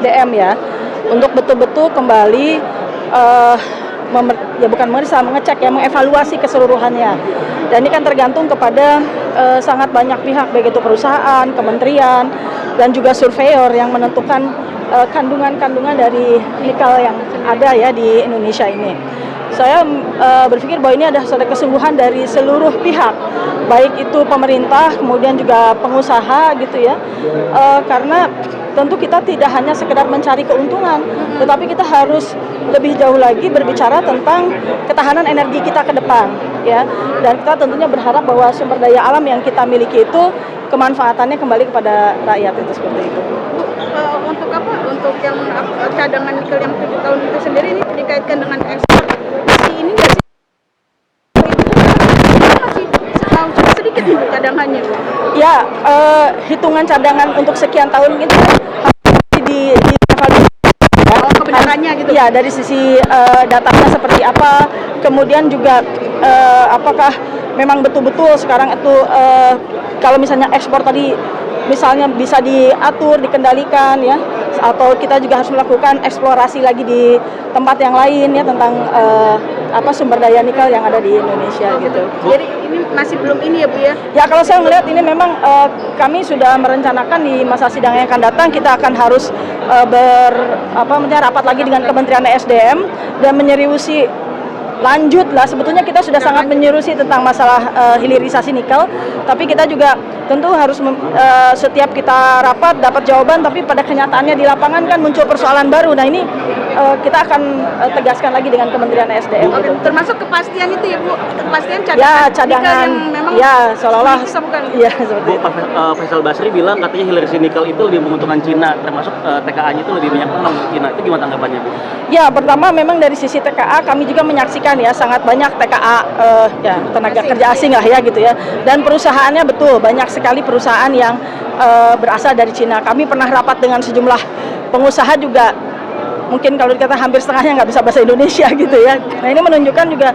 SDM ya, untuk betul-betul kembali ya bukan memeriksa, mengecek ya, mengevaluasi keseluruhannya. Dan ini kan tergantung kepada sangat banyak pihak, baik itu perusahaan, kementerian, dan juga surveyor yang menentukan kandungan-kandungan dari nikel yang ada ya di Indonesia ini. Saya berpikir bahwa ini ada kesungguhan dari seluruh pihak, baik itu pemerintah, kemudian juga pengusaha gitu ya, karena tentu kita tidak hanya sekedar mencari keuntungan, tetapi kita harus lebih jauh lagi berbicara tentang ketahanan energi kita ke depan, ya. Dan kita tentunya berharap bahwa sumber daya alam yang kita miliki itu kemanfaatannya kembali kepada rakyat, itu seperti itu. Untuk apa? Untuk yang cadangan nikel yang 7 tahun itu sendiri ini dikaitkan dengan ekspor masih ini nggak sih? Masih sedikit cadangannya. Ya, hitungan cadangan untuk sekian tahun itu harus dievaluasi. Kebenarannya gitu. Ya, dari sisi datanya seperti apa, kemudian juga apakah memang betul-betul sekarang itu kalau misalnya ekspor tadi misalnya bisa diatur, dikendalikan ya, atau kita juga harus melakukan eksplorasi lagi di tempat yang lain ya tentang sumber daya nikel yang ada di Indonesia gitu. Jadi ini masih belum ini ya Bu ya? Ya, kalau saya melihat ini memang kami sudah merencanakan di masa sidang yang akan datang kita akan harus rapat lagi dengan Kementerian SDM dan menyeriusi lanjut lah. Sebetulnya kita sudah sangat menyeriusi tentang masalah hilirisasi nikel, tapi kita juga tentu harus setiap kita rapat dapat jawaban, tapi pada kenyataannya di lapangan kan muncul persoalan baru. Nah ini kita akan tegaskan lagi dengan Kementerian SDM. Oke, gitu. Termasuk kepastian itu ya Bu, kepastian cadangan. Ya, cadangan yang memang ya seolah-olah. Iya seperti Bu, Faisal Basri bilang katanya hilirisasi nikel itu lebih menguntungkan Cina, termasuk TKA-nya itu lebih banyak menang untuk Cina. Itu gimana tanggapannya Bu? Ya, pertama memang dari sisi TKA kami juga menyaksikan ya sangat banyak TKA ya tenaga kerja asing lah ya gitu ya. Dan perusahaannya betul banyak sekali perusahaan yang berasal dari Cina. Kami pernah rapat dengan sejumlah pengusaha juga, mungkin kalau dikata hampir setengahnya nggak bisa bahasa Indonesia gitu ya. Nah ini menunjukkan juga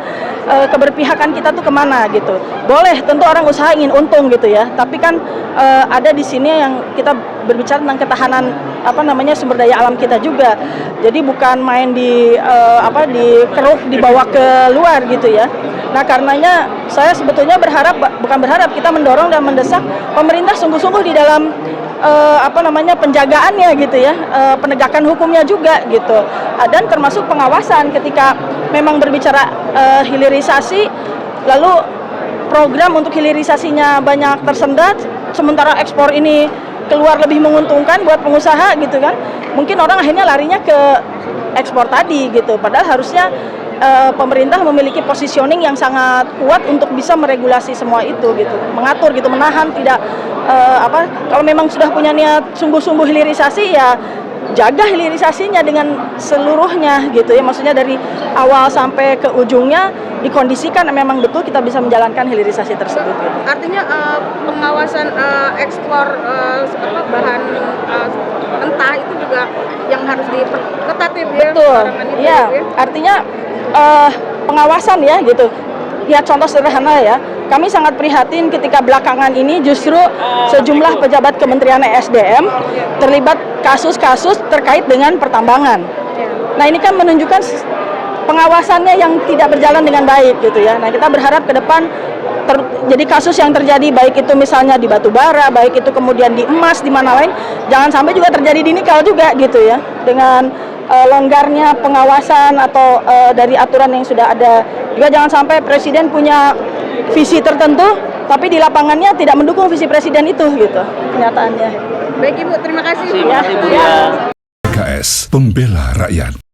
keberpihakan kita tuh kemana gitu. Boleh tentu orang usaha ingin untung gitu ya, tapi kan ada di sini yang kita berbicara tentang ketahanan sumber daya alam kita juga. Jadi bukan main dikeruk dibawa ke luar gitu ya. Nah karenanya saya sebetulnya kita mendorong dan mendesak pemerintah sungguh-sungguh di dalam penjagaannya gitu ya, penegakan hukumnya juga gitu, dan termasuk pengawasan ketika memang berbicara hilirisasi, lalu program untuk hilirisasinya banyak tersendat, sementara ekspor ini keluar lebih menguntungkan buat pengusaha gitu kan, mungkin orang akhirnya larinya ke ekspor tadi gitu, padahal harusnya pemerintah memiliki positioning yang sangat kuat untuk bisa meregulasi semua itu gitu, mengatur gitu, menahan tidak kalau memang sudah punya niat sungguh-sungguh hilirisasi ya jaga hilirisasinya dengan seluruhnya gitu ya, maksudnya dari awal sampai ke ujungnya dikondisikan memang betul kita bisa menjalankan hilirisasi tersebut gitu. Artinya pengawasan ekspor bahan mentah itu juga yang harus diperketat ya. Betul. Ya, artinya pengawasan ya gitu. Ya contoh sederhana ya, kami sangat prihatin ketika belakangan ini justru sejumlah pejabat Kementerian SDM terlibat kasus-kasus terkait dengan pertambangan. Nah ini kan menunjukkan pengawasannya yang tidak berjalan dengan baik gitu ya. Nah kita berharap ke depan jadi kasus yang terjadi baik itu misalnya di batu bara, baik itu kemudian di emas, di mana lain, jangan sampai juga terjadi di nikel juga gitu ya. Dengan longgarnya pengawasan atau dari aturan yang sudah ada, juga jangan sampai presiden punya visi tertentu tapi di lapangannya tidak mendukung visi presiden itu gitu kenyataannya. Baik Ibu, terima kasih. Terima kasih Bu ya. PKS Pembela Rakyat.